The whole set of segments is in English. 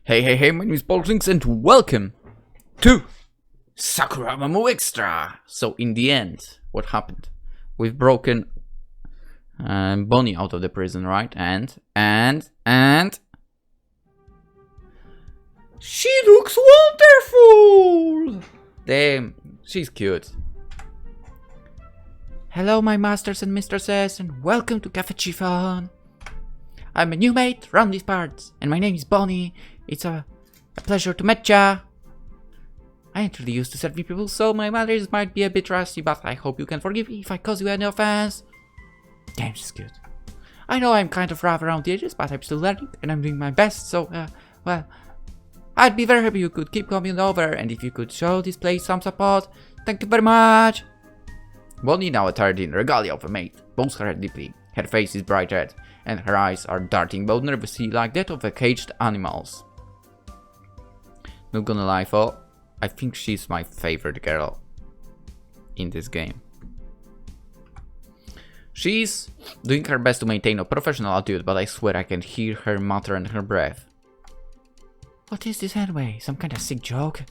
Hey, my name is PolishLynx and welcome to Sakura MMO Extra! So in the end, what happened? We've broken Bonnie out of the prison, right? And she looks wonderful! Damn, she's cute. Hello my masters and mistresses and welcome to Cafe Chiffon. I'm a new mate around these parts and my name is Bonnie. It's a pleasure to meet ya. I ain't really used to serving people, so my manners might be a bit rusty, but I hope you can forgive me if I cause you any offense. Damn, she's cute. I know I'm kind of rough around the edges, but I'm still learning and I'm doing my best, so, well, I'd be very happy you could keep coming over, and if you could show this place some support, thank you very much. Bonnie, now attired in regalia of a maid, bows her head deeply. Her face is bright red, and her eyes are darting both nervously like that of a caged animals. Not gonna lie, though, I think she's my favorite girl in this game. She's doing her best to maintain a professional attitude, but I swear I can hear her mutter under her breath. What is this anyway? Some kind of sick joke?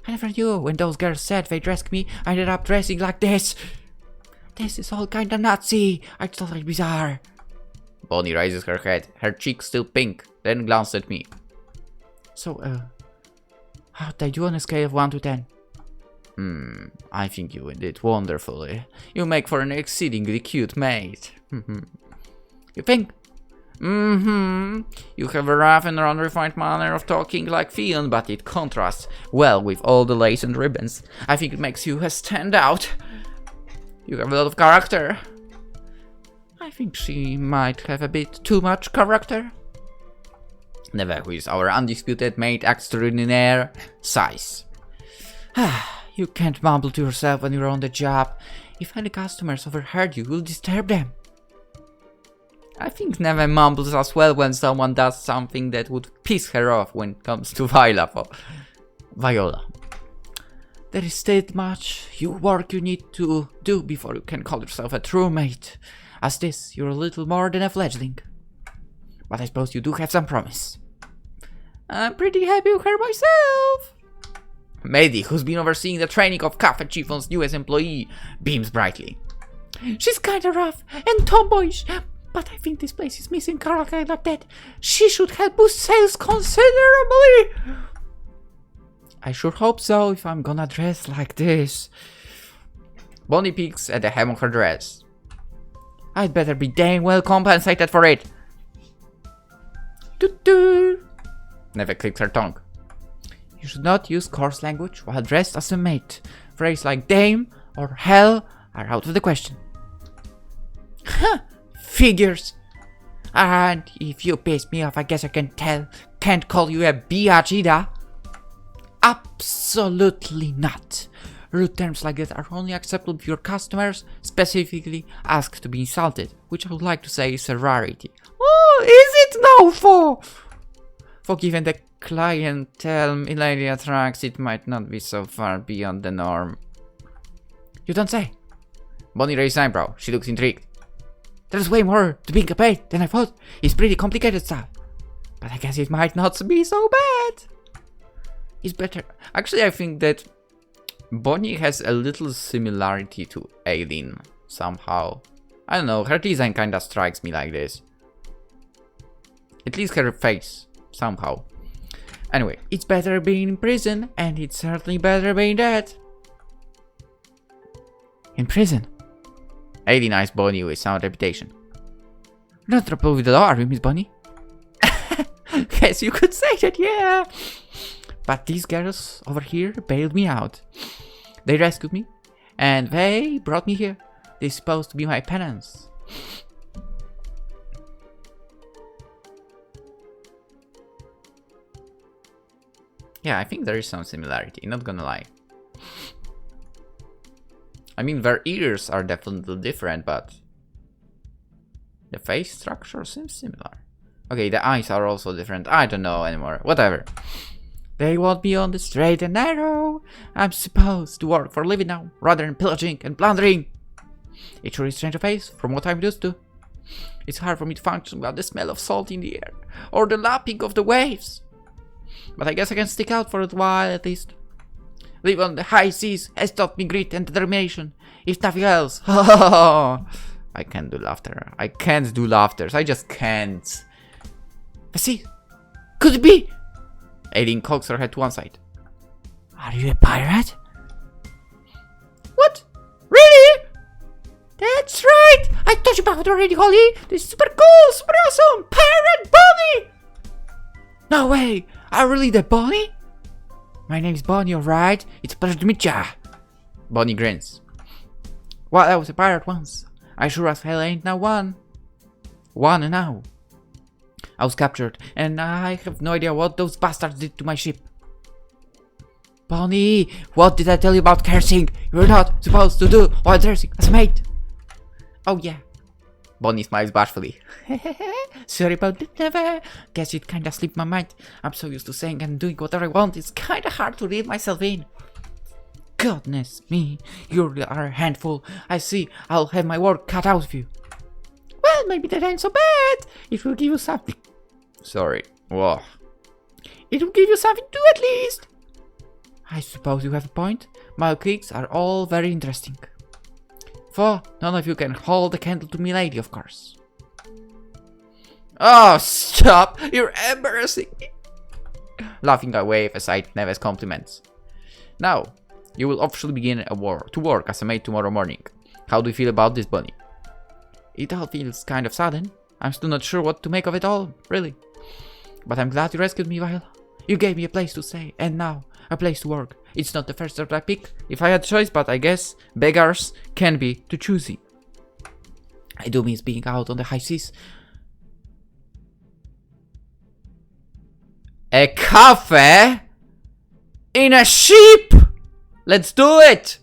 I never knew when those girls said they'd rescue me, I ended up dressing like this. This is all kinda Nazi. I thought it bizarre. Bonnie raises her head, her cheeks still pink, then glanced at me. So, how'd I do on a scale of 1 to 10? I think you did wonderfully. You make for an exceedingly cute maid. You think? You have a rough and unrefined manner of talking like Fion, but it contrasts well with all the lace and ribbons. I think it makes you stand out. You have a lot of character. I think she might have a bit too much character. Never, who is our undisputed maid extraordinaire, sighs. You can't mumble to yourself when you're on the job. If any customers overheard you, you'll disturb them. I think Neve mumbles as well when someone does something that would piss her off when it comes to Viola. There is still much work you need to do before you can call yourself a true mate. As this, you're a little more than a fledgling. But I suppose you do have some promise. I'm pretty happy with her myself. Maidie, who's been overseeing the training of Cafe Chiffon's newest employee, beams brightly. She's kinda rough and tomboyish, but I think this place is missing character like that. She should help boost sales considerably. I sure hope so if I'm gonna dress like this. Bonnie peeks at the hem of her dress. I'd better be dang well compensated for it. Toot-toot. Neve clicks her tongue. You should not use coarse language while dressed as a maid. Phrases like dame or hell are out of the question. Figures. And if you piss me off, I guess I can't call you a biatch either. Absolutely not. Rude terms like that are only acceptable if your customers specifically ask to be insulted, which I would like to say is a rarity. Oh, is it now for given the clientele Eleri attracts, it might not be so far beyond the norm. You don't say. Bonnie raised an eyebrow. She looks intrigued. There's way more to being a maid than I thought. It's pretty complicated stuff. But I guess it might not be so bad. It's better. Actually, I think that Bonnie has a little similarity to Aileen somehow. I don't know, her design kinda strikes me like this. At least her face, somehow. Anyway, it's better being in prison, and it's certainly better being dead. In prison? Aileen eyes Bonnie with sound reputation. Not trouble with the law, are you, Miss Bonnie? Yes, you could say that, yeah. But these girls over here bailed me out. They rescued me, and they brought me here. They're supposed to be my penance. Yeah, I think there is some similarity, not gonna lie. I mean, their ears are definitely different, but the face structure seems similar. Okay, the eyes are also different. I don't know anymore. Whatever. They won't be on the straight and narrow. I'm supposed to work for a living now, rather than pillaging and plundering. It sure is strange face from what I'm used to. It's hard for me to function without the smell of salt in the air, or the lapping of the waves. But I guess I can stick out for a while at least. Live on the high seas has taught me grit and determination, if nothing else. I can't do laughter. I can't do laughters. I just can't. Let's see. Could it be? Aileen cocks her head to one side. Are you a pirate? What? Really? That's right! I told you about it already, Holly! This is super cool, super awesome! Pirate Bonnie! No way! Are really the Bonnie? My name's Bonnie, alright? It's a pleasure to meet ya! Bonnie grins. Well, I was a pirate once. I sure as hell ain't now one. One now. I was captured, and I have no idea what those bastards did to my ship. Bonnie, what did I tell you about cursing? You're not supposed to do while dressing as a maid. Oh yeah. Bonnie smiles bashfully. Sorry about that, never. Guess it kinda slipped my mind. I'm so used to saying and doing whatever I want, it's kinda hard to reel myself in. Goodness me, you really are a handful. I see, I'll have my work cut out of you. Well, maybe that ain't so bad. It will give you something. Sorry. Whoa. It will give you something to do at least. I suppose you have a point. My gigs are all very interesting. For none of you can hold a candle to me, lady, of course. Oh, stop! You're embarrassing me. Laughing, I wave aside Neve's compliments. Now, you will officially begin to work as a maid tomorrow morning. How do you feel about this, Bonnie? It all feels kind of sudden. I'm still not sure what to make of it all, really. But I'm glad you rescued me, Viola. You gave me a place to stay, and now a place to work. It's not the first job I pick if I had a choice, but I guess beggars can be too choosy. I do miss being out on the high seas. A cafe? In a ship? Let's do it!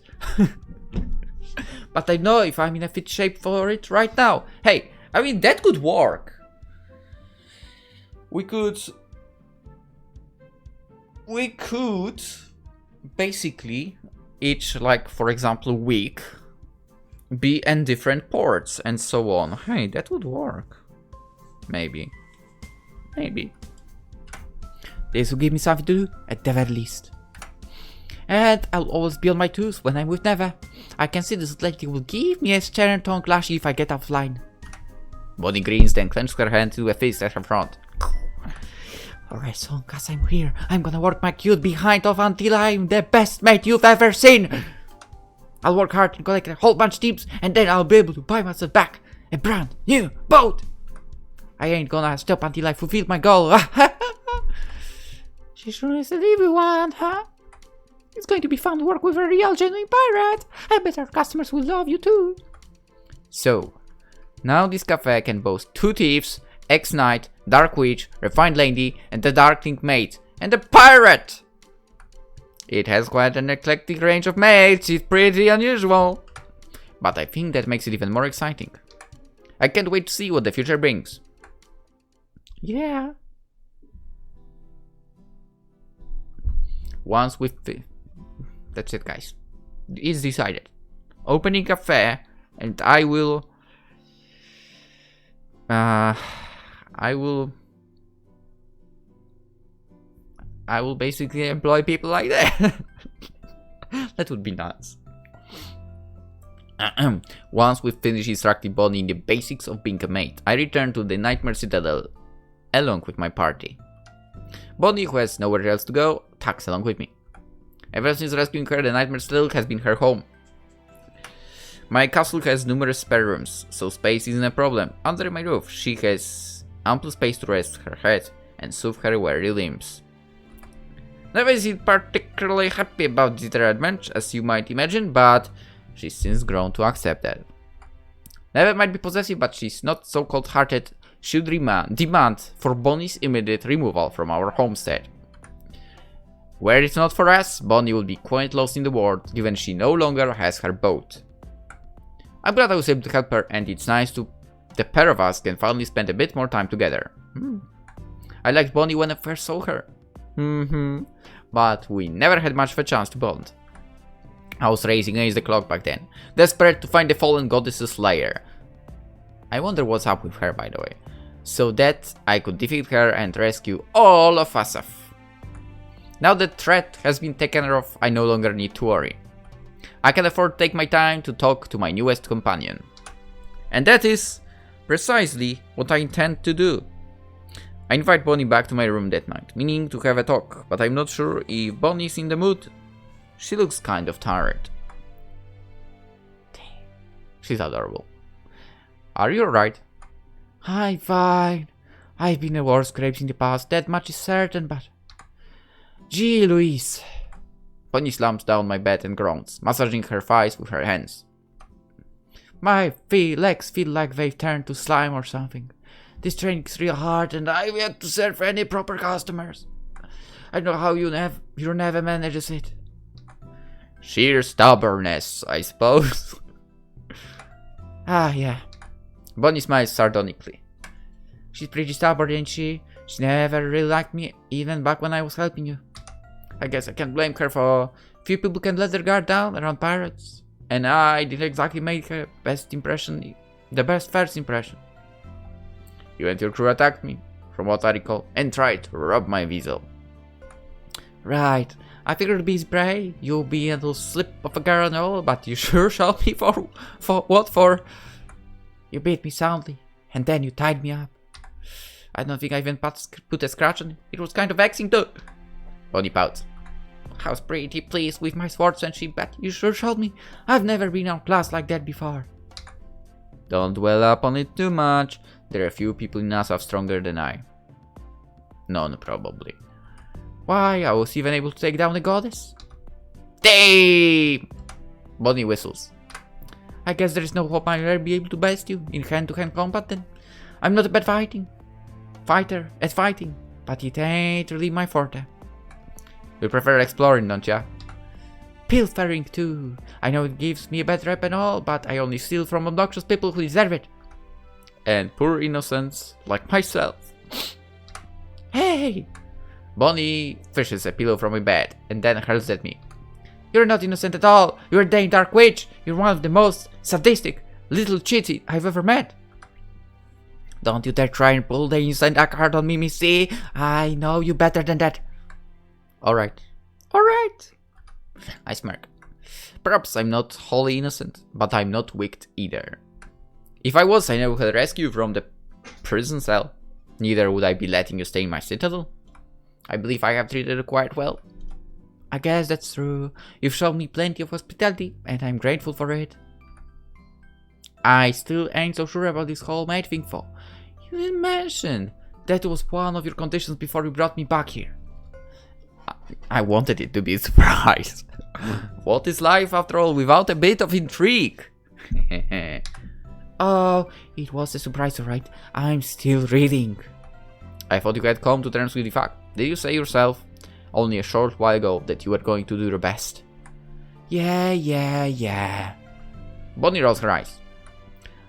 But I know if I'm in a fit shape for it right now. Hey, I mean, that could work. We could basically each, like, for example, week be in different ports and so on. Hey, that would work. Maybe. This will give me something to do, at the very least. And I'll always be on my toes when I'm with Neva. I can see this lady will give me a stern tongue lashy if I get offline. Bonnie grins, then clenches her hand to a fist at her front. Alright, so as I'm here, I'm gonna work my cute behind off until I'm the best mate you've ever seen. I'll work hard and collect a whole bunch of tips, and then I'll be able to buy myself back a brand new boat. I ain't gonna stop until I fulfill my goal. She sure is a lively one, huh? It's going to be fun to work with a real genuine pirate. I bet our customers will love you too. So, now this cafe can boast 2 thieves, ex-knight, dark witch, refined lady, and the darkling maid, and a pirate! It has quite an eclectic range of maids, it's pretty unusual. But I think that makes it even more exciting. I can't wait to see what the future brings. Yeah. Once we've... That's it, guys. It's decided. Opening cafe, and I will basically employ people like that. That would be nuts. Once we finish instructing Bonnie in the basics of being a maid, I return to the Nightmare Citadel along with my party. Bonnie, who has nowhere else to go, tags along with me. Ever since rescuing her, the Nightmare Citadel has been her home. My castle has numerous spare rooms, so space isn't a problem. Under my roof, she has ample space to rest her head and soothe her weary limbs. Never isn't particularly happy about this arrangement, as you might imagine, but she's since grown to accept that. Never might be possessive, but she's not so cold-hearted. She'll demand for Bonnie's immediate removal from our homestead. Were it not for us, Bonnie would be quite lost in the world, given she no longer has her boat. I'm glad I was able to help her, and it's nice to the pair of us can finally spend a bit more time together. I liked Bonnie when I first saw her. But we never had much of a chance to bond. I was racing against the clock back then, desperate to find the fallen goddess's lair. I wonder what's up with her, by the way, so that I could defeat her and rescue all of Asaph. Now that threat has been taken care of, I no longer need to worry. I can afford to take my time to talk to my newest companion. And that is precisely what I intend to do. I invite Bonnie back to my room that night, meaning to have a talk, but I'm not sure if Bonnie's in the mood. She looks kind of tired. Damn. She's adorable. Are you alright? I'm fine. I've been in worse scrapes in the past, that much is certain, but... Gee, Louise. Bonnie slumps down my bed and groans, massaging her thighs with her hands. My legs feel like they've turned to slime or something. This training's real hard and I've yet to serve any proper customers. I don't know how your never manages it. Sheer stubbornness, I suppose. Ah, yeah. Bonnie smiles sardonically. She's pretty stubborn, ain't she? She never really liked me, even back when I was helping you. I guess I can't blame her for few people can let their guard down around pirates. And I didn't exactly make her the best first impression. You and your crew attacked me, from what I recall, and tried to rob my vessel. Right. I figured it'd be brave. You'll be a little slip of a girl and all, but you sure shall be for what for? You beat me soundly, and then you tied me up. I don't think I even put a scratch on it. It was kind of vexing too. Bonnie pouts. I was pretty pleased with my swordsmanship, but you sure showed me. I've never been outclassed like that before. Don't dwell upon it too much. There are a few people in Asaph stronger than I. None, probably. Why, I was even able to take down a goddess? Damn! Bonnie whistles. I guess there is no hope I'll ever be able to best you in hand-to-hand combat then. I'm not a bad fighter at fighting, but it ain't really my forte. You prefer exploring, don't ya? Pilfering too. I know it gives me a bad rep and all, but I only steal from obnoxious people who deserve it. And poor innocents like myself. Hey! Bonnie fishes a pillow from my bed and then hurls at me. You're not innocent at all. You're a dang dark witch. You're one of the most sadistic little cheats I've ever met. Don't you dare try and pull the innocent card on me, Missy. I know you better than that. Alright. Alright. I smirk. Perhaps I'm not wholly innocent, but I'm not wicked either. If I was, I never had rescue you from the prison cell. Neither would I be letting you stay in my citadel. I believe I have treated you quite well. I guess that's true. You've shown me plenty of hospitality, and I'm grateful for it. I still ain't so sure about this whole maid thing though. You didn't mention that was one of your conditions before you brought me back here. I wanted it to be a surprise. What is life after all without a bit of intrigue? Oh, it was a surprise, alright. I'm still reading. I thought you had come to terms with the fact. Did you say yourself only a short while ago that you were going to do your best? Yeah. Bonnie rolls her eyes.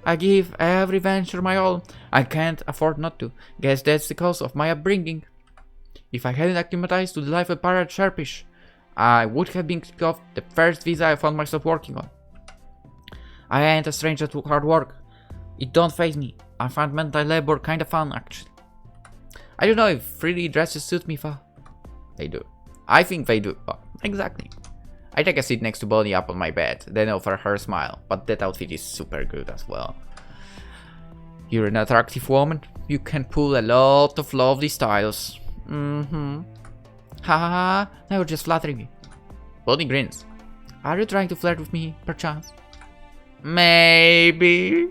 I give every venture my all. I can't afford not to. Guess that's the cause of my upbringing. If I hadn't acclimatized to the life of a pirate sharpish, I would have been kicked off the first visa I found myself working on. I ain't a stranger to hard work. It don't faze me. I find mental labor kinda fun, actually. I don't know if frilly dresses suit me for. They do. I think they do. Oh, exactly. I take a seat next to Bonnie up on my bed, then offer her a smile, but that outfit is super good as well. You're an attractive woman. You can pull a lot of lovely styles. Ha ha ha, now you're just flattering me. Bonnie grins. Are you trying to flirt with me, perchance? Maybe.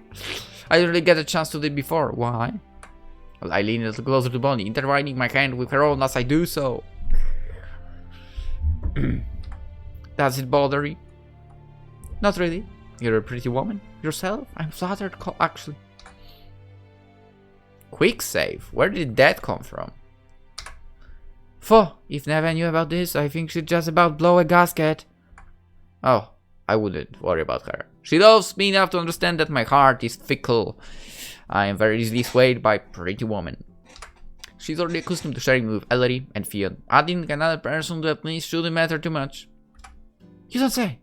I didn't really get a chance to do it before. Why? Well, I lean a little closer to Bonnie, intertwining my hand with her own as I do so. Does it bother you? Not really. You're a pretty woman. Yourself? I'm flattered, actually. Quick save? Where did that come from? If never knew about this, I think she'd just about blow a gasket. Oh, I wouldn't worry about her. She loves me enough to understand that my heart is fickle. I am very easily swayed by pretty women. She's already accustomed to sharing with Eleri and Fion. Adding another person to that list shouldn't matter too much. You don't say.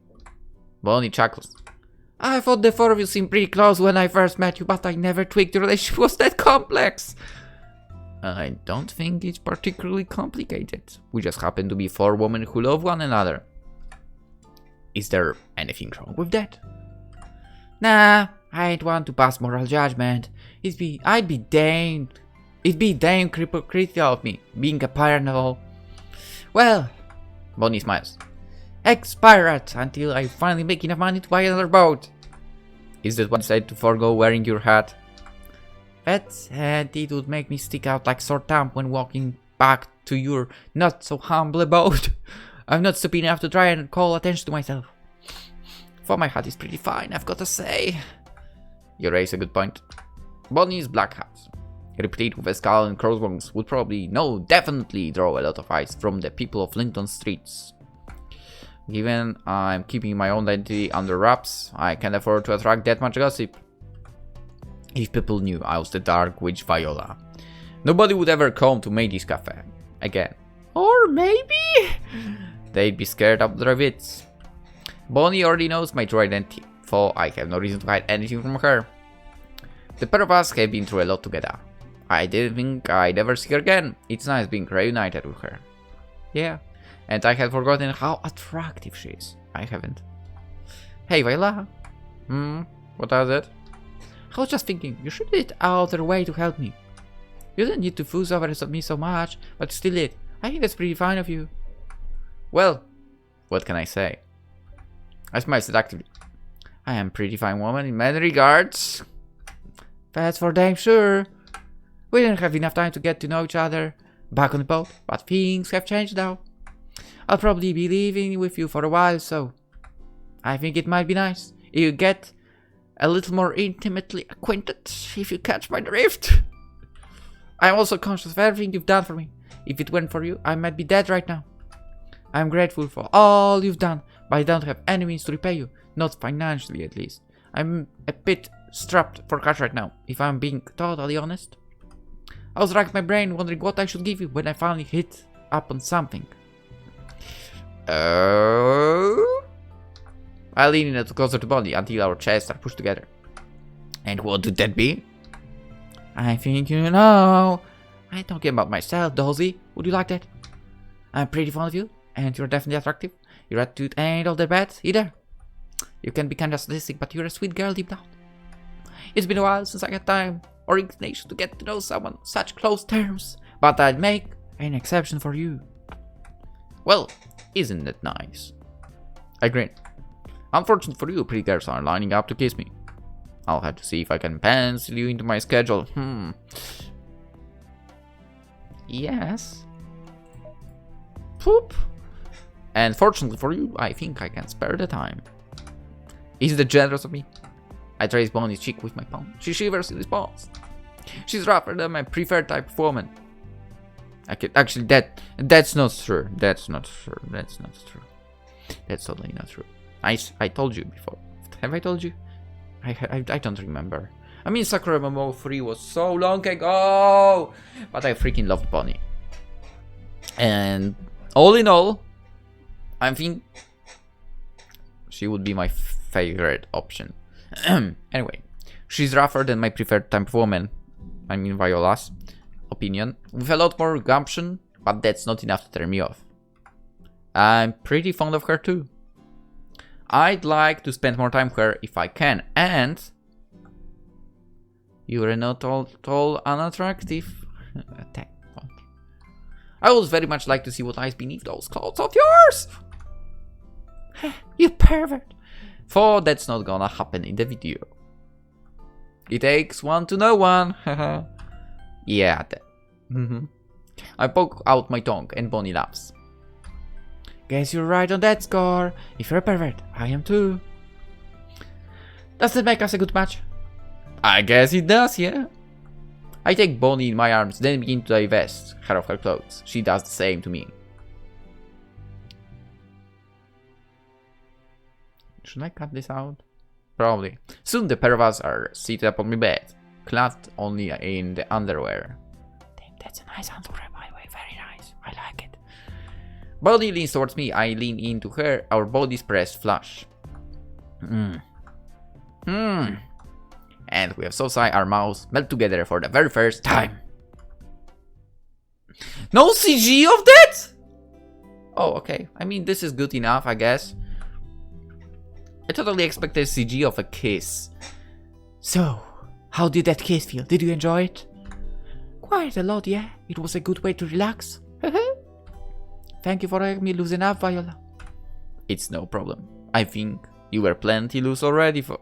Bonnie chuckles. I thought the four of you seemed pretty close when I first met you, but I never twigged the relationship was that complex. I don't think it's particularly complicated. We just happen to be 4 women who love one another. Is there anything wrong with that? Nah, I ain't want to pass moral judgment. It'd be damned critical of me, being a pirate and all. Well, Bonnie smiles. Ex-pirate, until I finally make enough money to buy another boat. Is that what you said to forego wearing your hat? That said, it would make me stick out like sore thumb when walking back to your not so humble abode. I'm not stupid enough to try and call attention to myself. For my hat is pretty fine, I've got to say. You raise a good point. Bonnie's black hat, replete with a skull and crossbones, would definitely draw a lot of eyes from the people of Linton streets. Given I'm keeping my own identity under wraps, I can't afford to attract that much gossip. If people knew I was the Dark Witch Viola, nobody would ever come to Maid Café again. Or maybe they'd be scared up their wits. Bonnie already knows my true identity, for I have no reason to hide anything from her. The pair of us have been through a lot together. I didn't think I'd ever see her again. It's nice being reunited with her. Yeah, and I had forgotten how attractive she is. I haven't. Hey, Viola. What was it? I was just thinking, you should get out of the way to help me. You don't need to fuss over me so much, but still it. I think that's pretty fine of you. Well, what can I say? I smile seductively. I am a pretty fine woman in many regards. That's for damn sure. We didn't have enough time to get to know each other back on the boat, but things have changed now. I'll probably be living with you for a while, so I think it might be nice if you get a little more intimately acquainted, if you catch my drift. I'm also conscious of everything you've done for me. If it weren't for you, I might be dead right now. I'm grateful for all you've done, but I don't have any means to repay you. Not financially, at least. I'm a bit strapped for cash right now, if I'm being totally honest. I was racking my brain wondering what I should give you when I finally hit up on something. I lean in a little closer to Bonnie until our chests are pushed together. And what would that be? I think you know. I'm talking about myself, Dozy. Would you like that? I'm pretty fond of you, and you're definitely attractive. Your attitude ain't all that bad, either. You can be kinda sadistic, but you're a sweet girl deep down. It's been a while since I had time or inclination to get to know someone on such close terms, but I'd make an exception for you. Well, isn't that nice? I grin. Unfortunately for you, pretty girls are lining up to kiss me. I'll have to see if I can pencil you into my schedule. Yes. Poop. And fortunately for you, I think I can spare the time. Is that generous of me? I trace Bonnie's cheek with my palm. She shivers in response. She's rougher than my preferred type of woman. Actually, that's not true. That's not true. That's not true. That's totally not true. I told you before. Have I told you? I don't remember. I mean, Sakura MMO 3 was so long ago, but I freaking loved Bonnie. And all in all, I think she would be my favorite option. Anyway, she's rougher than my preferred type of woman. I mean, Viola's opinion, with a lot more gumption, but that's not enough to turn me off. I'm pretty fond of her too. I'd like to spend more time with her if I can, and you're not all unattractive. I would very much like to see what lies beneath those clothes of yours. You pervert. For that's not gonna happen in the video. It takes one to know one. Yeah, I poke out my tongue and Bonnie laughs. Guess you're right on that score. If you're a pervert, I am too. Does that make us a good match? I guess it does, yeah. I take Bonnie in my arms, then begin to divest her of her clothes. She does the same to me. Should I cut this out? Probably. Soon the pair of us are seated upon my bed, clad only in the underwear. Damn, that's a nice underwear, by the way. Very nice. I like it. Bonnie leans towards me. I lean into her. Our bodies press flush. And we have so sigh our mouths melt together for the very first time. No CG of that? Oh, okay. I mean, this is good enough, I guess. I totally expected CG of a kiss. So, how did that kiss feel? Did you enjoy it? Quite a lot, yeah. It was a good way to relax. Thank you for letting me loosen up, Viola. It's no problem. I think you were plenty loose already for...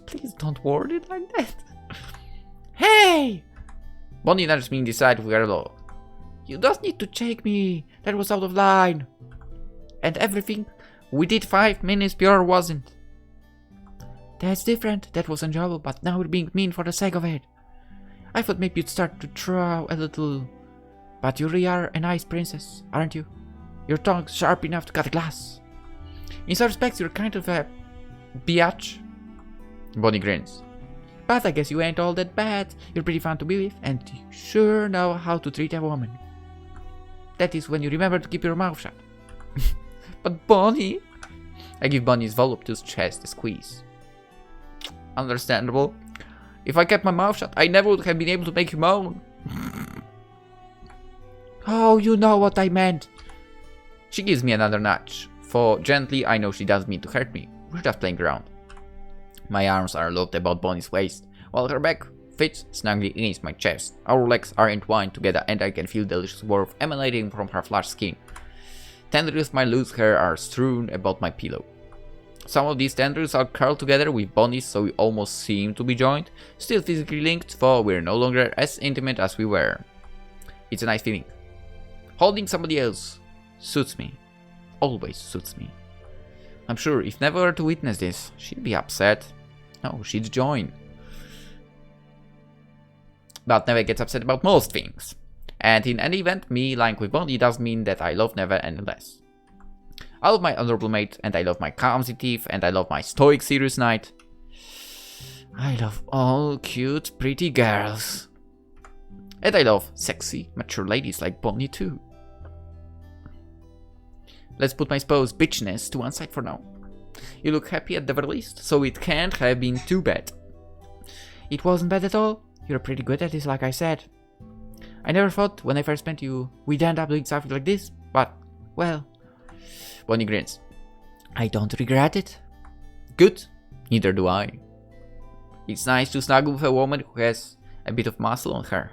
Please don't word it like that. Hey! Bonnie nudged me inside with her law. You don't need to shake me. That was out of line. And everything we did 5 minutes before wasn't. That's different. That was enjoyable, but now we're being mean for the sake of it. I thought maybe you'd start to throw a little... But you really are a nice princess, aren't you? Your tongue's sharp enough to cut glass. In some respects, you're kind of a... biatch. Bonnie grins. But I guess you ain't all that bad. You're pretty fun to be with, and you sure know how to treat a woman. That is when you remember to keep your mouth shut. But Bonnie... I give Bonnie's voluptuous chest a squeeze. Understandable. If I kept my mouth shut, I never would have been able to make you moan. Oh, you know what I meant. She gives me another nudge. For gently, I know she doesn't mean to hurt me. We're just playing around. My arms are locked about Bonnie's waist, while her back fits snugly against my chest. Our legs are entwined together, and I can feel delicious warmth emanating from her flush skin. Tendrils of my loose hair are strewn about my pillow. Some of these tendrils are curled together with Bonnie's, so we almost seem to be joined, still physically linked, for we're no longer as intimate as we were. It's a nice feeling. Holding somebody else suits me. Always suits me. I'm sure if Never were to witness this, she'd be upset. No, she'd join. But Neve gets upset about most things. And in any event, me lying with Bonnie does mean that I love Neve any less. I love my honorable mate, and I love my clumsy thief, and I love my stoic serious knight. I love all cute, pretty girls. And I love sexy, mature ladies like Bonnie too. Let's put my supposed bitchiness to one side for now. You look happy at the very least, so it can't have been too bad. It wasn't bad at all. You're pretty good at this, like I said. I never thought, when I first met you, we'd end up doing something like this, but, well... Bonnie grins. I don't regret it. Good. Neither do I. It's nice to snuggle with a woman who has a bit of muscle on her.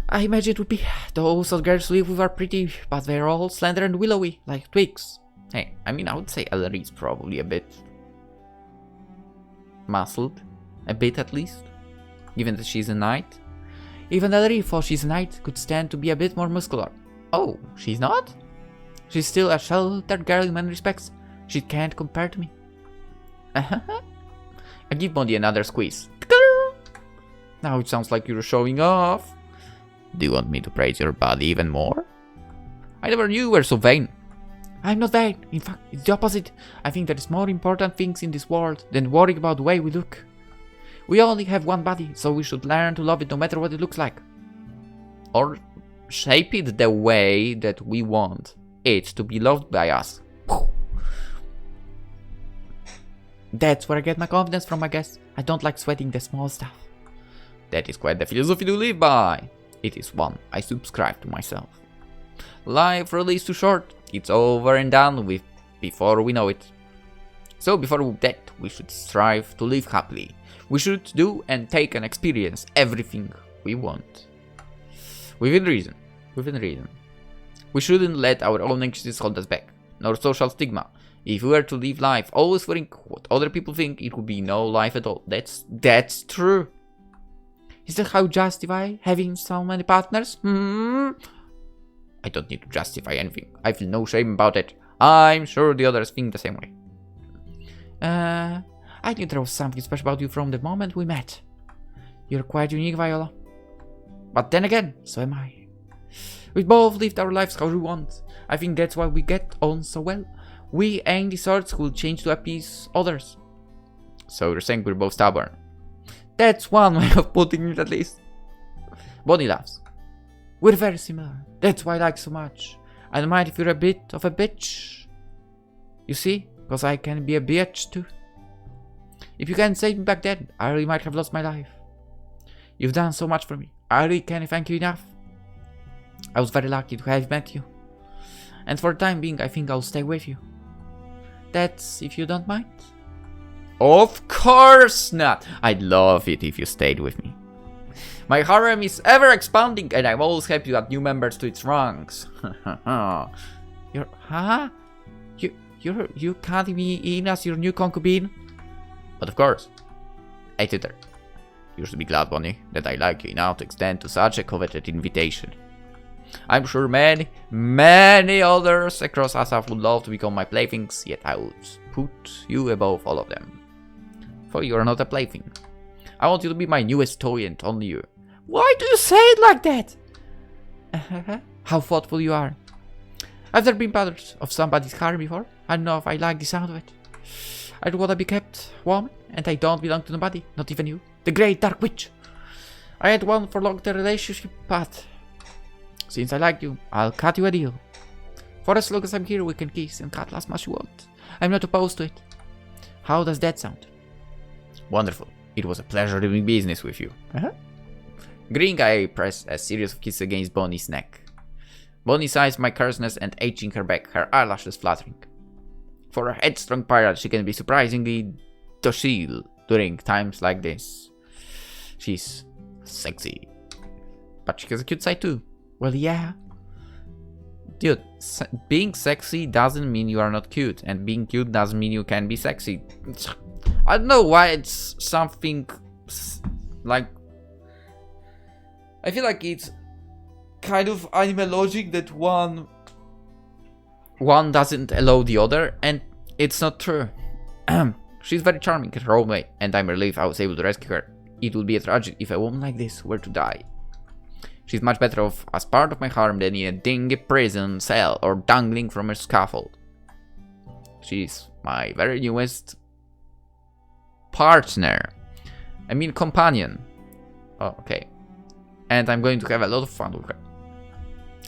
I imagine it would be. Those old girls live with are pretty, but they're all slender and willowy, like twigs. Hey, I mean, I would say Eleri is probably a bit muscled. A bit at least. Given that she's a knight. Even Eleri, for she's a knight, could stand to be a bit more muscular. Oh, she's not? She's still a sheltered girl in many respects. She can't compare to me. I give Bonnie another squeeze. Now it sounds like you're showing off. Do you want me to praise your body even more? I never knew you were so vain. I'm not vain. In fact, it's the opposite. I think there is more important things in this world than worrying about the way we look. We only have one body, so we should learn to love it no matter what it looks like. Or shape it the way that we want it to be loved by us. That's where I get my confidence from, I guess. I don't like sweating the small stuff. That is quite the philosophy to live by. It is one I subscribe to myself. Life really is too short. It's over and done with before we know it. So before that, we should strive to live happily. We should do and take and experience everything we want. Within reason. Within reason. We shouldn't let our own anxieties hold us back, nor social stigma. If we were to live life always worrying what other people think, it would be no life at all. That's true. Is that how you justify having so many partners? I don't need to justify anything. I feel no shame about it. I'm sure the others think the same way. I knew there was something special about you from the moment we met. You're quite unique, Viola. But then again, so am I. We both lived our lives how we want. I think that's why we get on so well. We ain't the sorts who'll change to appease others. So you're saying we're both stubborn. That's one way of putting it, at least. Bonnie laughs. We're very similar. That's why I like so much. I don't mind if you're a bit of a bitch. You see? Because I can be a bitch too. If you hadn't saved me back then, I really might have lost my life. You've done so much for me. I really can't thank you enough. I was very lucky to have met you. And for the time being, I think I'll stay with you. That's if you don't mind. Of course not! I'd love it if you stayed with me. My harem is ever expanding and I'm always happy to add new members to its ranks. You can't be in as your new concubine? But of course. Hey Twitter. You should be glad, Bonnie, that I like you enough to extend to such a coveted invitation. I'm sure many others across Asaph would love to become my playthings, yet I would put you above all of them. For you are not a plaything. I want you to be my newest toy and only you. Why do you say it like that? How thoughtful you are. I've never been part of somebody's harem before. I don't know if I like the sound of it. I don't want to be kept warm, and I don't belong to nobody, not even you. The great dark witch. I had one for long-term relationship, but since I like you, I'll cut you a deal. For as long as I'm here, we can kiss and cuddle as much as you want. I'm not opposed to it. How does that sound? Wonderful. It was a pleasure doing business with you. Grinning, I pressed a series of kisses against Bonnie's neck. Bonnie sighs my carelessness and edging her back, her eyelashes fluttering. For a headstrong pirate, she can be surprisingly docile during times like this. She's sexy. But she has a cute side too. Well, yeah. Dude, being sexy doesn't mean you are not cute, and being cute doesn't mean you can be sexy. I don't know why it's something like... I feel like it's kind of anime logic that one doesn't allow the other, and it's not true. She's very charming in her own way, and I'm relieved I was able to rescue her. It would be a tragedy if a woman like this were to die. She's much better off as part of my harem than in a dingy prison cell or dangling from a scaffold. She's my very newest partner. I mean companion. Oh, okay. And I'm going to have a lot of fun with her.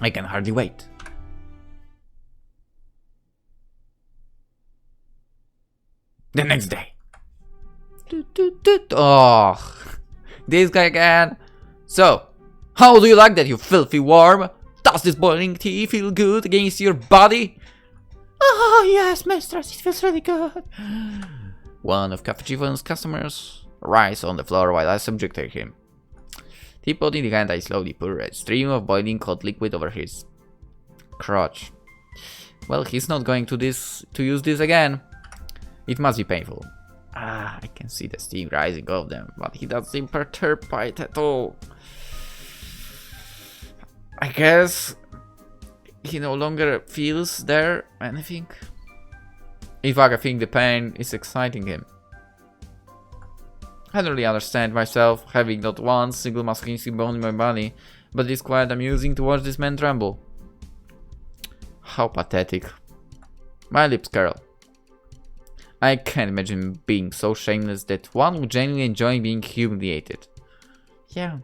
I can hardly wait. The next day. Oh, this guy again. So, how do you like that, you filthy worm? Does this boiling tea feel good against your body? Oh, yes, mistress, it feels really good. One of Cafe Chivon's customers rises on the floor while I subjugate him. Teapot in the hand, I slowly pour a stream of boiling hot liquid over his crotch. Well, he's not going to use this again. It must be painful. Ah, I can see the steam rising off them, but he doesn't seem perturbed by it at all. I guess he no longer feels there anything. In fact, I think the pain is exciting him. I don't really understand myself, having not one single masculine bone in my body, but it's quite amusing to watch this man tremble. How pathetic. My lips curl. I can't imagine being so shameless that one would genuinely enjoy being humiliated. Yeah.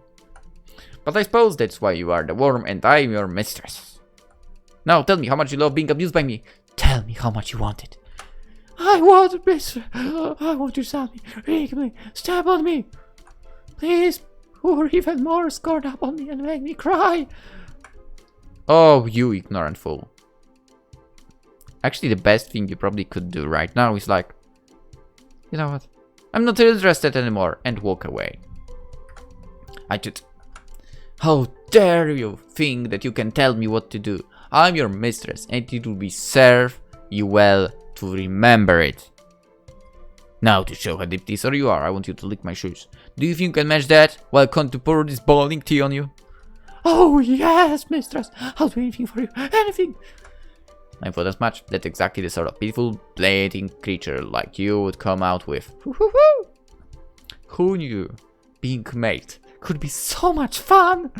But I suppose that's why you are the worm and I am your mistress. Now tell me how much you love being abused by me. Tell me how much you want it. I want it, mistress. I want you to stab me, rape me, stab on me. Please, or even more, scorn up on me and make me cry. Oh, you ignorant fool. Actually, the best thing you probably could do right now is like, you know what? I'm not interested anymore, and walk away. How dare you think that you can tell me what to do? I'm your mistress, and it will be serve you well to remember it. Now to show how deep teaser you are, I want you to lick my shoes. Do you think you can match that while I come to pour this boiling tea on you? Oh yes, mistress, I'll do anything for you, anything. I thought as much. That's exactly the sort of beautiful, bleeding creature like you would come out with. Who knew being maid could be so much fun?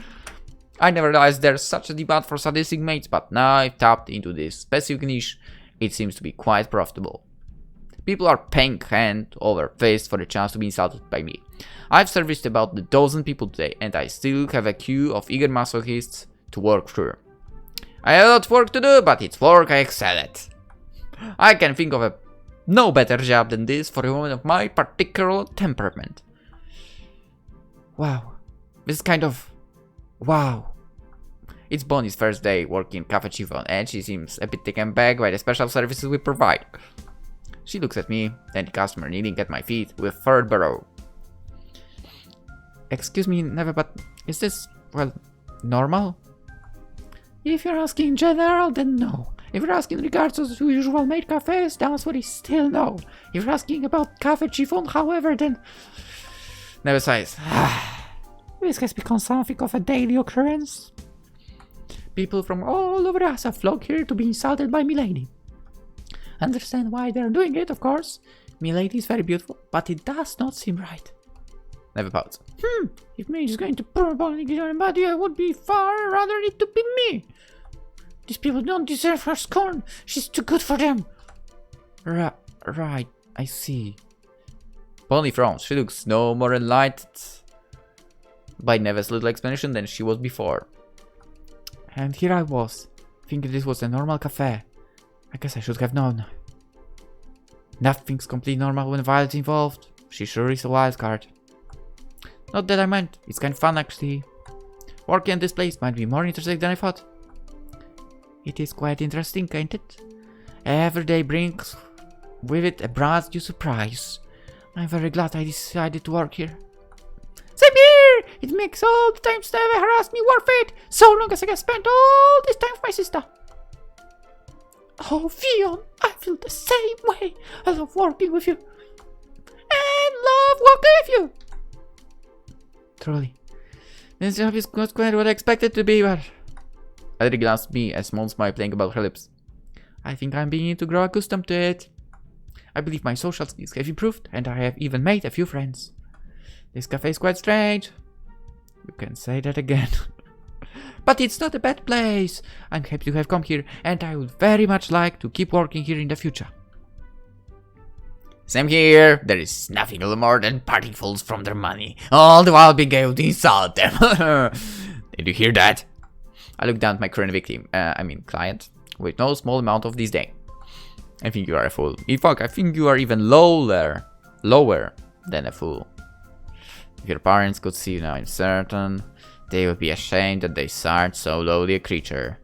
I never realized there's such a demand for sadistic mates, but now I've tapped into this specific niche, it seems to be quite profitable. People are paying hand over fist for the chance to be insulted by me. I've serviced about a dozen people today, and I still have a queue of eager masochists to work through. I have a lot of work to do, but it's work I excel at. I can think of no better job than this for a woman of my particular temperament. Wow, This is kind of... wow. It's Bonnie's first day working Cafe Chiffon, and she seems a bit taken back by the special services we provide. She looks at me, then the customer kneeling at my feet with third burrow. Excuse me, Never, but is this, well, normal? If you're asking in general, then no. If you're asking in regards to usual maid cafes, the answer is still no. If you're asking about Cafe Chiffon, however, then... Never sighs. This has become something of a daily occurrence. People from all over Asaph flock here to be insulted by Milady. Understand why they're doing it, of course. Milady is very beautiful, but it does not seem right. Never pouts. If Maid is going to pour upon anybody, I would be far rather it to be me. These people don't deserve her scorn. She's too good for them. Right, I see. Bonnie frowns. She looks no more enlightened by Neve's little explanation than she was before. And here I was, thinking this was a normal cafe. I guess I should have known. Nothing's completely normal when Violet's involved. She sure is a wild card. Not that I meant, it's kind of fun actually. Working at this place might be more interesting than I thought. It is quite interesting, ain't it? Every day brings with it a brand new surprise. I'm very glad I decided to work here. Same here! It makes all the time Steve harassed me worth it, so long as I can spend all this time with my sister. Oh, Fion, I feel the same way. I love working with you. And love working with you. Truly. This job is not quite what I expected to be, but... Eleri glanced at me, a small smile playing about her lips. I think I'm beginning to grow accustomed to it. I believe my social skills have improved, and I have even made a few friends. This cafe is quite strange. You can say that again. But it's not a bad place. I'm happy to have come here, and I would very much like to keep working here in the future. Same here. There is nothing more than parting fools from their money, all the while being able to insult them. Did you hear that? I look down at my current victim, client, with no small amount of disdain. I think you are a fool. In fact, I think you are even lower than a fool. If your parents could see you now in certain, they would be ashamed that they sired so lowly a creature.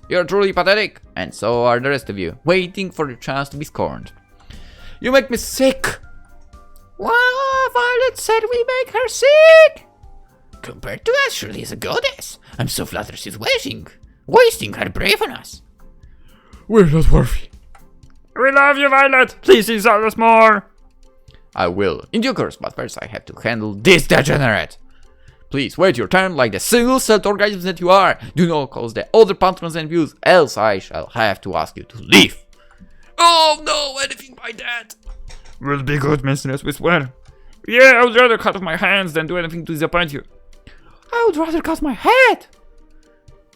You're truly pathetic, and so are the rest of you, waiting for your chance to be scorned. You make me sick! Well, Violet said we make her sick! Compared to us, surely is a goddess. I'm so flattered she's wasting her breath on us. We're not worthy. We love you, Violet! Please insult us more! I will, in due course, but first I have to handle this degenerate. Please wait your turn like the single-celled organisms that you are. Do not cause the other patrons and views, else I shall have to ask you to leave. Oh no, anything by that. Will be good, mistress, we swear. Yeah, I would rather cut off my hands than do anything to disappoint you. I would rather cut my head.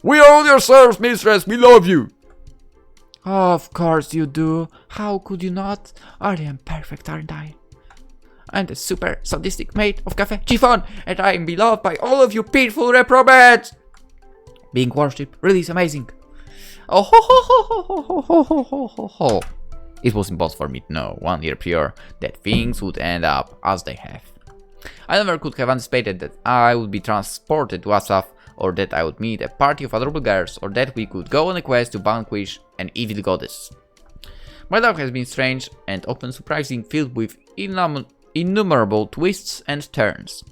We are on your service, mistress, we love you. Of course you do. How could you not? I am perfect, aren't I? I'm the super sadistic maid of Cafe Chiffon, and I am beloved by all of you pitiful reprobates! Being worshipped really is amazing. Oh ho ho ho ho ho ho ho ho ho ho. It was impossible for me to know 1 year prior that things would end up as they have. I never could have anticipated that I would be transported to Asaph, or that I would meet a party of adorable girls, or that we could go on a quest to vanquish an evil goddess. My life has been strange and often surprising, filled with innumerable twists and turns.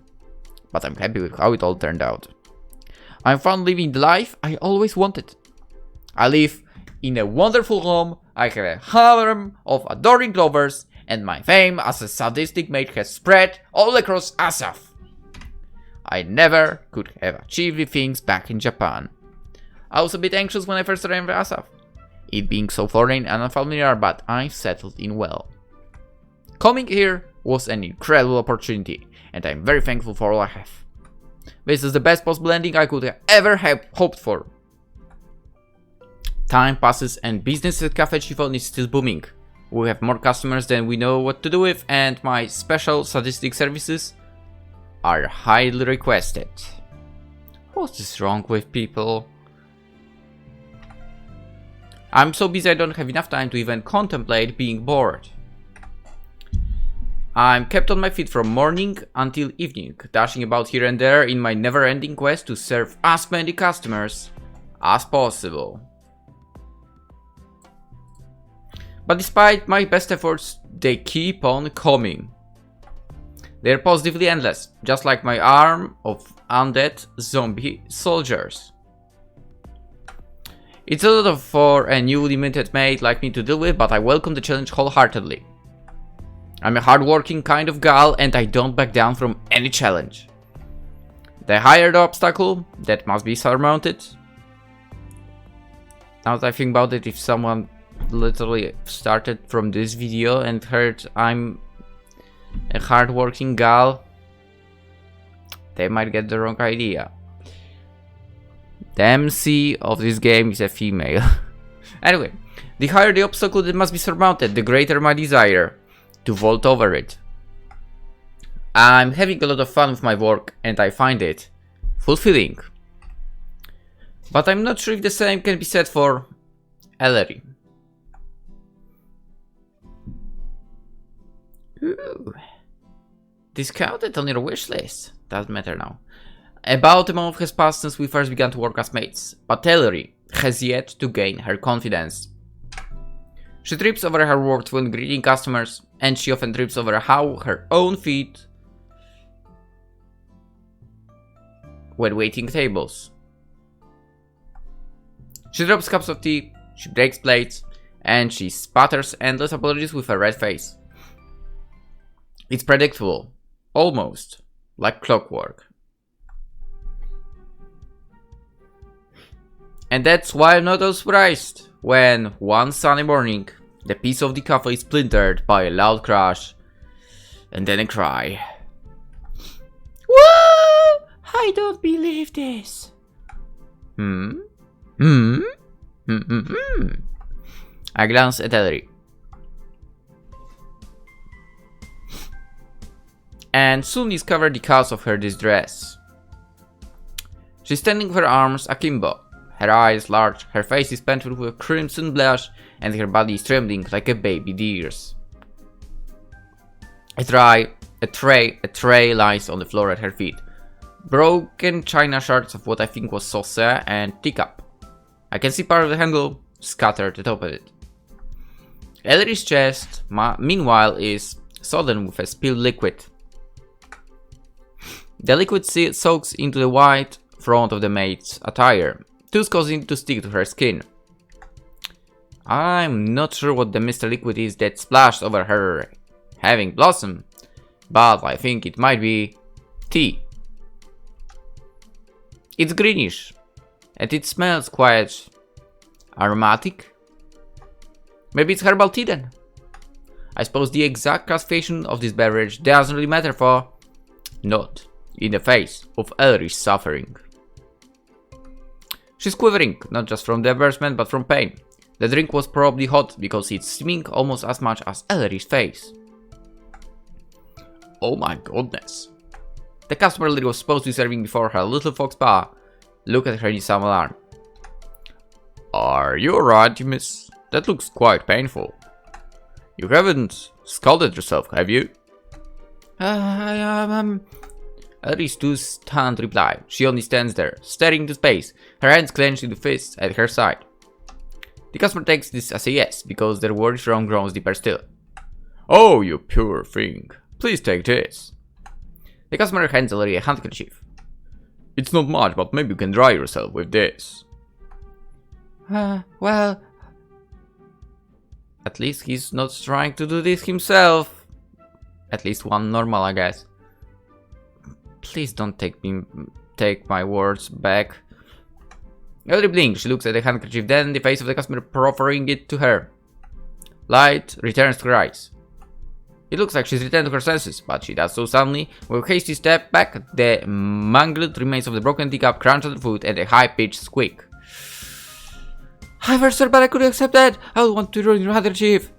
But I'm happy with how it all turned out. I'm found living the life I always wanted. I live in a wonderful home, I have a harem of adoring lovers, and my fame as a sadistic maid has spread all across Asaph. I never could have achieved the things back in Japan. I was a bit anxious when I first arrived at Asaph, it being so foreign and unfamiliar, but I settled in well. Coming here was an incredible opportunity, and I'm very thankful for all I have. This is the best possible ending I could ever have hoped for. Time passes and business at Cafe Chiffon is still booming. We have more customers than we know what to do with, and my special sadistic services are highly requested. What is wrong with people? I'm so busy I don't have enough time to even contemplate being bored. I'm kept on my feet from morning until evening, dashing about here and there in my never-ending quest to serve as many customers as possible. But despite my best efforts, they keep on coming. They're positively endless, just like my arm of undead zombie soldiers. It's a lot for a newly minted maid like me to deal with, but I welcome the challenge wholeheartedly. I'm a hardworking kind of gal and I don't back down from any challenge. The higher the obstacle, that must be surmounted. Now that I think about it, if someone literally started from this video and heard I'm a hardworking gal, they might get the wrong idea. The MC of this game is a female. Anyway, the higher the obstacle that must be surmounted, the greater my desire to vault over it. I'm having a lot of fun with my work and I find it fulfilling. But I'm not sure if the same can be said for Eleri. Ooh. Discounted on your wish list. Doesn't matter now. About a month has passed since we first began to work as mates, but Eleri has yet to gain her confidence. She trips over her words when greeting customers, and she often trips over her own feet when waiting tables. She drops cups of tea, she breaks plates, and she sputters endless apologies with a red face. It's predictable, almost like clockwork. And that's why I'm not surprised when one sunny morning the piece of the cafe is splintered by a loud crash and then a cry. Whoa! I don't believe this. I glance at Eleri and soon discover the cause of her distress. She's standing with her arms akimbo. Her eyes large, her face is painted with a crimson blush, and her body is trembling like a baby deer's. A tray lies on the floor at her feet. Broken china shards of what I think was sauce and teacup. I can see part of the handle scattered atop of it. Eleri's chest, meanwhile, is sodden with a spilled liquid. The liquid soaks into the white front of the maid's attire, thus causing it to stick to her skin. I'm not sure what the Mr. Liquid is that splashed over her having blossom, but I think it might be tea. It's greenish, and it smells quite aromatic. Maybe it's herbal tea then. I suppose the exact classification of this beverage doesn't really matter for not in the face of Eleri's suffering. She's quivering, not just from the embarrassment but from pain. The drink was probably hot because it's steaming almost as much as Eleri's face. Oh my goodness. The customer lady was supposed to be serving before her little fox paw looked at her in some alarm. Are you alright, miss? That looks quite painful. You haven't scalded yourself, have you? Eleri's too stunned to reply. She only stands there, staring into space, her hands clenched into fists at her side. The customer takes this as a yes, because their worried frown grows deeper still. Oh, you poor thing. Please take this. The customer hands Eleri a handkerchief. It's not much, but maybe you can dry yourself with this. Well... At least he's not trying to do this himself. At least one normal, I guess. Please don't take my words back. Eleri blinks. She looks at the handkerchief, then the face of the customer proffering it to her. Light returns to her eyes. It looks like she's returned to her senses, but she does so suddenly. With a hasty step back, the mangled remains of the broken teacup crunch underfoot and a high-pitched squeak. However, sir, but I couldn't accept that. I don't want to ruin your handkerchief.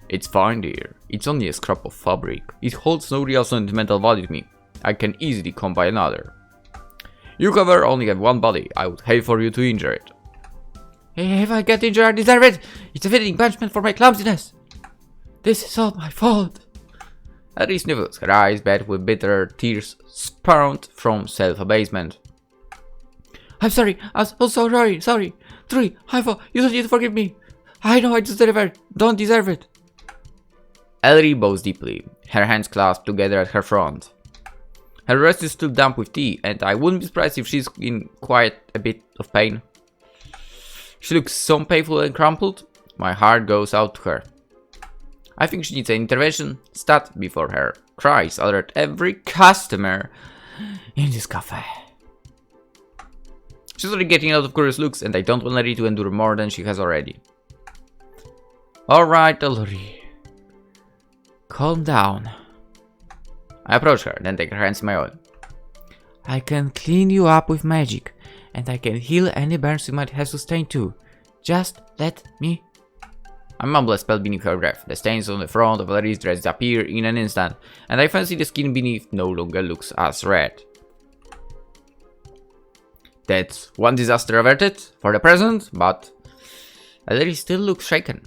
It's fine, dear. It's only a scrap of fabric. It holds no real sentimental value to me. I can easily come by another. You, however, only have one body. I would hate for you to injure it. If I get injured, I deserve it. It's a fitting punishment for my clumsiness. This is all my fault. Eleri sniffles, her eyes wet with bitter tears spawned from self-abasement. I'm sorry, I'm so sorry, sorry. Truly, you don't need to forgive me. I know I don't deserve it. Eleri bows deeply, her hands clasped together at her front. Her breast is still damp with tea, and I wouldn't be surprised if she's in quite a bit of pain. She looks so painful and crumpled, my heart goes out to her. I think she needs an intervention stat before her cries alert every customer in this cafe. She's already getting a lot of curious looks, and I don't want Eleri to endure more than she has already. Alright, Eleri. Calm down. I approach her, then take her hands in my own. I can clean you up with magic, and I can heal any burns you might have sustained too. Just let me. I mumble a spell beneath her breath. The stains on the front of Eleri's dress disappear in an instant, and I fancy the skin beneath no longer looks as red. That's one disaster averted for the present, but Eleri still looks shaken.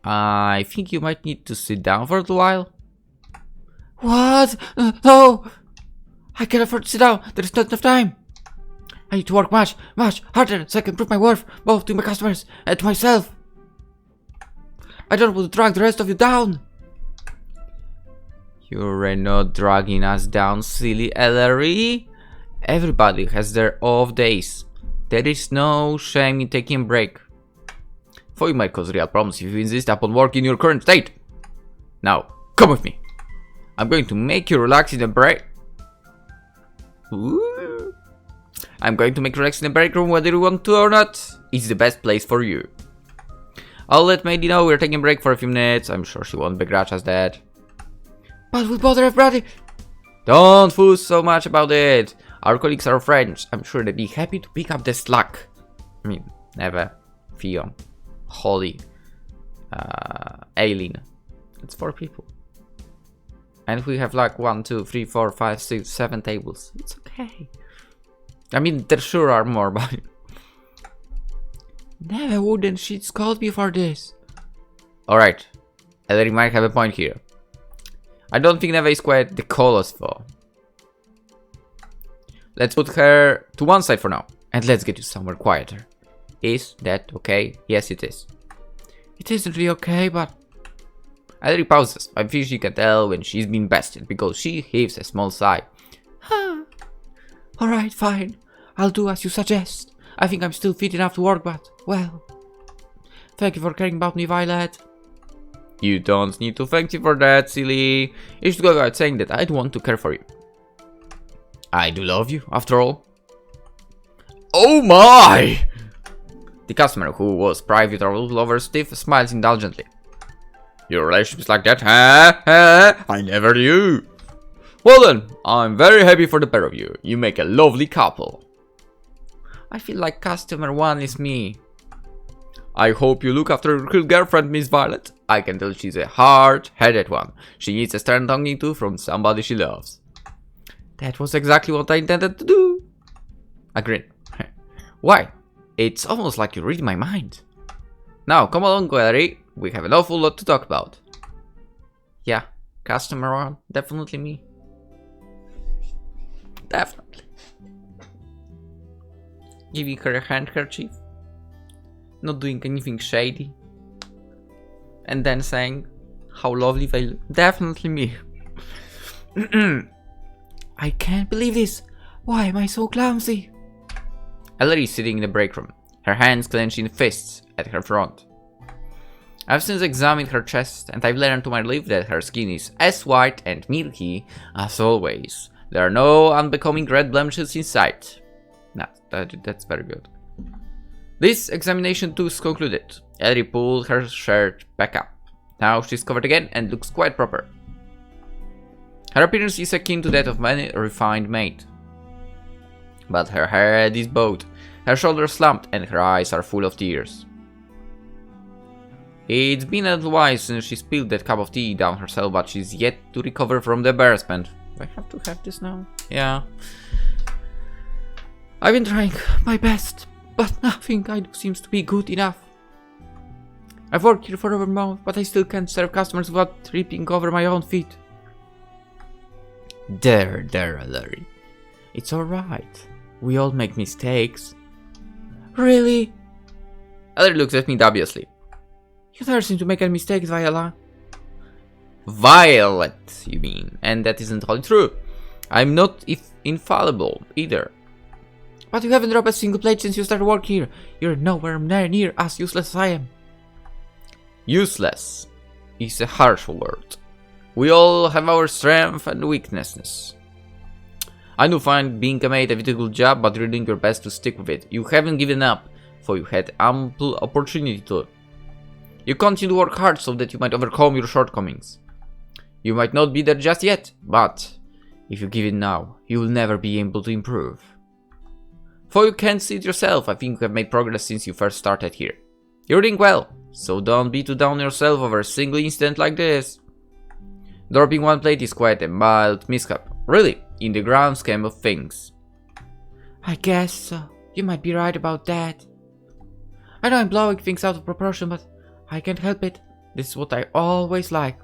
I think you might need to sit down for a while. What? No! I can't afford to sit down. There's not enough time. I need to work much harder so I can prove my worth both to my customers and to myself. I don't want to drag the rest of you down. You're not dragging us down, silly Eleri. Everybody has their off days. There is no shame in taking a break. For you might cause real problems if you insist upon working in your current state. Now, come with me. I'm going to make you relax in the break. Ooh. I'm going to make you relax in the break room whether you want to or not. It's the best place for you. I'll let Maid know we're taking a break for a few minutes. I'm sure she won't begrudge us that. But we'll bother everybody. Don't fuss so much about it. Our colleagues are friends. I'm sure they'd be happy to pick up the slack. I mean, Eva, Theo, Holly, Aileen. It's 4 people. And we have like 1, 2, 3, 4, 5, 6, 7 tables. It's okay. I mean, there sure are more, but... Never wouldn't she scold me for this. Alright. Eleri might have a point here. I don't think Neva is quite the coolest though. Let's put her to one side for now. And let's get you somewhere quieter. Is that okay? Yes, it is. It isn't really okay, but... Eleri pauses. I think she can tell when she's been bested because she heaves a small sigh. Alright, fine. I'll do as you suggest. I think I'm still fit enough to work, but, well... Thank you for caring about me, Violet. You don't need to thank you for that, silly. You should go out saying that I'd want to care for you. I do love you, after all. Oh my! The customer, who was private or a little over stiff, smiles indulgently. Your relationship's like that, huh? I never knew. Well then, I'm very happy for the pair of you. You make a lovely couple. I feel like customer 1 is me. I hope you look after your cool girlfriend, Miss Violet. I can tell she's a hard-headed one. She needs a stern tonguing to from somebody she loves. That was exactly what I intended to do. I grin. Why? It's almost like you read my mind. Now, come along, Eleri. We have an awful lot to talk about. Yeah, customer 1, definitely me. Definitely. Giving her a handkerchief. Not doing anything shady. And then saying how lovely they look. Definitely me. I can't believe this. Why am I so clumsy? Eleri is sitting in the break room, her hands clenched in fists at her front. I've since examined her chest, and I've learned to my relief that her skin is as white and milky as always. There are no unbecoming red blemishes in sight. Nah, that's very good. This examination too is concluded. Eleri pulled her shirt back up. Now she's covered again and looks quite proper. Her appearance is akin to that of many refined maid. But her head is bowed, her shoulders slumped, and her eyes are full of tears. It's been a little while since she spilled that cup of tea down herself, but she's yet to recover from the embarrassment. Do I have to have this now? Yeah. I've been trying my best, but nothing I do seems to be good enough. I've worked here for over a month, but I still can't serve customers without tripping over my own feet. There, Eleri. It's alright. We all make mistakes. Really? Eleri looks at me dubiously. You never seem to make any mistakes, Viola. Violet, you mean? And that isn't totally true. I'm not infallible either. But you haven't dropped a single plate since you started work here. You're nowhere near as useless as I am. Useless is a harsh word. We all have our strengths and weaknesses. I do find being a maid a difficult job, but you're doing your best to stick with it. You haven't given up, for you had ample opportunity to. You continue to work hard so that you might overcome your shortcomings. You might not be there just yet, but if you give in now, you will never be able to improve. For you can't see it yourself, I think you have made progress since you first started here. You're doing well, so don't be too down on yourself over a single incident like this. Dropping one plate is quite a mild mishap, really, in the grand scheme of things. I guess so. You might be right about that. I know I'm blowing things out of proportion, but I can't help it. This is what I always like.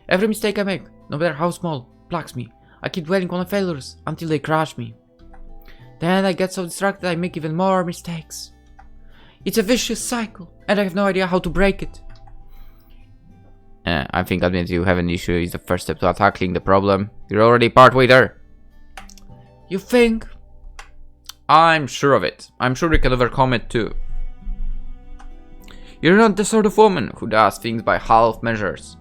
Every mistake I make, no matter how small, plagues me. I keep dwelling on the failures until they crush me. Then I get so distracted I make even more mistakes. It's a vicious cycle, and I have no idea how to break it. I think admitting you have an issue is the first step to tackling the problem. You're already partway there. You think? I'm sure of it. I'm sure you can overcome it too. You're not the sort of woman who does things by half measures.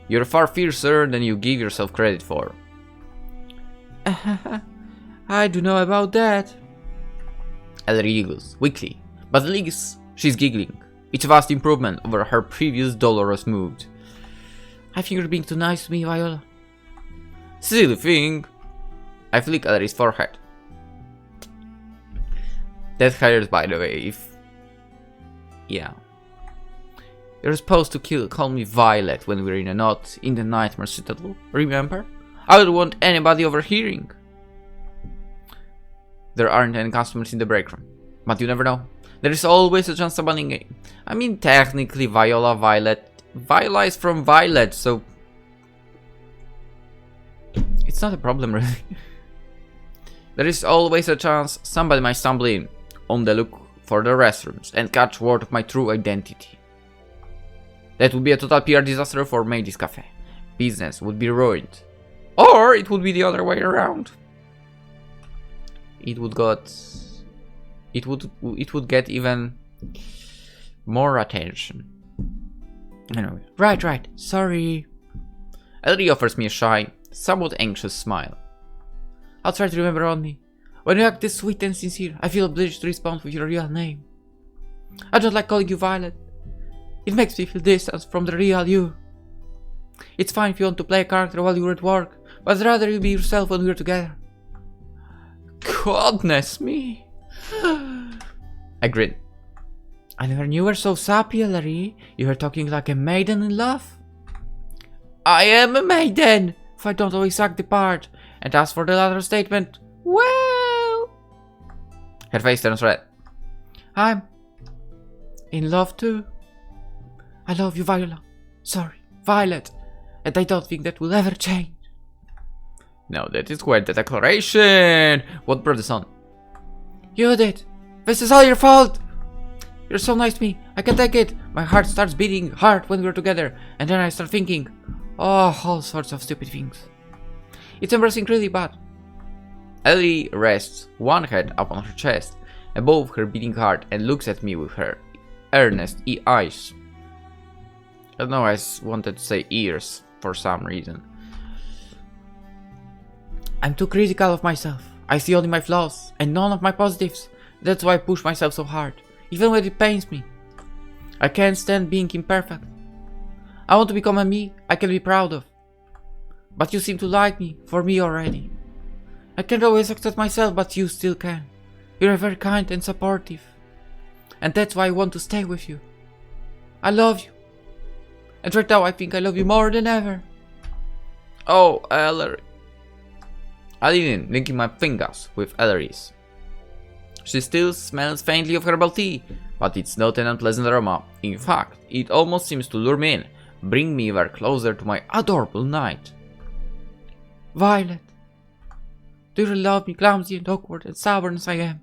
You're far fiercer than you give yourself credit for. I do know about that. Eleri giggles, weakly, but at least she's giggling. It's a vast improvement over her previous dolorous mood. I think you're being too nice to me, Viola. Silly thing. I flick Eleri's forehead. That hurts, by the way, if... Yeah. You're supposed to call me Violet when we're in a knot in the Nightmare Citadel, remember? I don't want anybody overhearing. There aren't any customers in the break room, but you never know. There is always a chance somebody in game. I mean, technically Viola, Violet. Viola is from Violet, so... It's not a problem, really. There is always a chance somebody might stumble in, on the look for the restrooms, and catch word of my true identity. That would be a total PR disaster for Maid Café. Business would be ruined. Or it would be the other way around. It would get even more attention. Anyway, right, sorry. Eleri offers me a shy, somewhat anxious smile. I'll try to remember only. When you act this sweet and sincere, I feel obliged to respond with your real name. I don't like calling you Violet. It makes me feel distance from the real you. It's fine if you want to play a character while you're at work, but I'd rather you be yourself when we're together. Goodness me. I grin. I never knew you were so sappy, Eleri. You were talking like a maiden in love. I am a maiden, if I don't always act the part. And as for the latter statement, well... Her face turns red. I'm in love too. I love you, Viola. Sorry, Violet. And I don't think that will ever change. No, that is quite the declaration. What brought this on? You did. This is all your fault. You're so nice to me. I can take it. My heart starts beating hard when we're together. And then I start thinking, oh, all sorts of stupid things. It's embarrassing, really bad. Eleri rests one hand upon her chest, above her beating heart, and looks at me with her earnest eyes. I don't know, I wanted to say ears for some reason. I'm too critical of myself. I see only my flaws and none of my positives. That's why I push myself so hard, even when it pains me. I can't stand being imperfect. I want to become a me I can be proud of. But you seem to like me for me already. I can't always accept myself, but you still can. You're very kind and supportive. And that's why I want to stay with you. I love you. And right now I think I love you more than ever. Oh, Eleri. I lean in, linking my fingers with Eleri's. She still smells faintly of herbal tea, but it's not an unpleasant aroma. In fact, it almost seems to lure me in, bring me ever closer to my adorable knight. Violet, do you really love me, clumsy and awkward and stubborn as I am?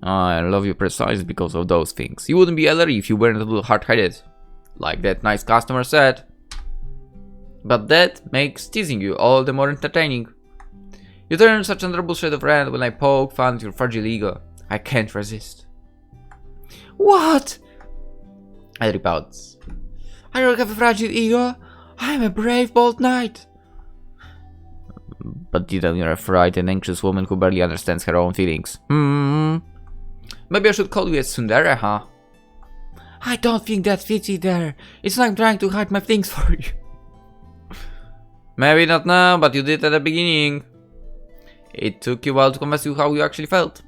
I love you precisely because of those things. You wouldn't be Eleri if you weren't a little hard-headed, like that nice customer said. But that makes teasing you all the more entertaining. You turn such an adorable shade of red when I poke fun at your fragile ego. I can't resist. What? Eleri pouts. I don't have a fragile ego. I am a brave, bold knight. But didn't you're a frightened, anxious woman who barely understands her own feelings. Maybe I should call you a tsundere, huh? I don't think that fits either. It's like trying to hide my things for you. Maybe not now, but you did at the beginning. It took you a while to convince you how you actually felt.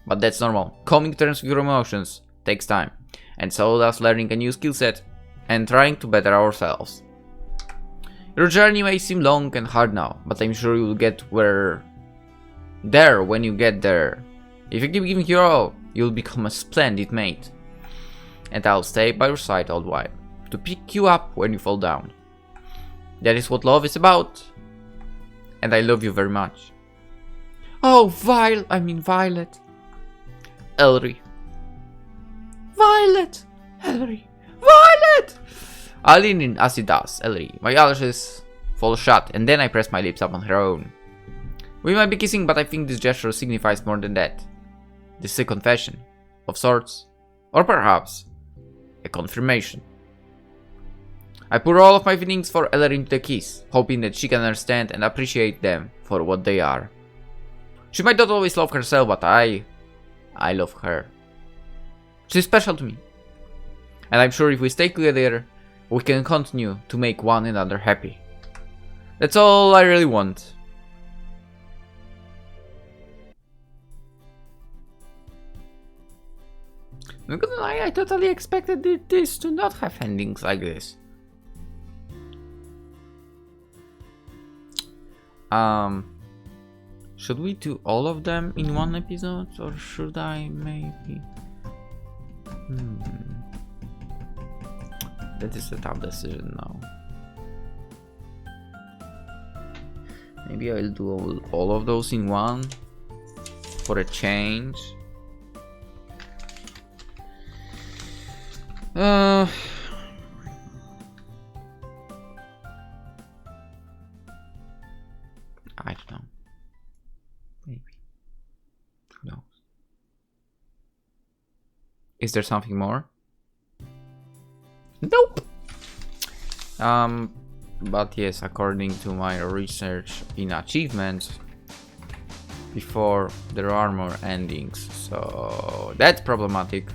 But that's normal. Coming to terms with your emotions takes time. And so does learning a new skill set and trying to better ourselves. Your journey may seem long and hard now, but I'm sure you'll get there when you get there. If you keep giving your all, you'll become a splendid mate. And I'll stay by your side all the while, to pick you up when you fall down. That is what love is about. And I love you very much. Oh, Violet. Eleri. Violet. Eleri. Violet! I lean in as it does, Eleri. My eyelashes fall shut, and then I press my lips upon her own. We might be kissing, but I think this gesture signifies more than that. This is a confession, of sorts, or perhaps a confirmation. I pour all of my feelings for Eleri into the kiss, hoping that she can understand and appreciate them for what they are. She might not always love herself, but I love her. She's special to me. And I'm sure if we stay together, we can continue to make one another happy. That's all I really want. I'm not gonna lie, I totally expected this to not have endings like this. Should we do all of them in one episode, or should I maybe? That is a tough decision now. Maybe I'll do all of those in one for a change. I don't know. Maybe. Who knows? Is there something more? Nope. But yes, according to my research in achievements, before there are more endings, so that's problematic.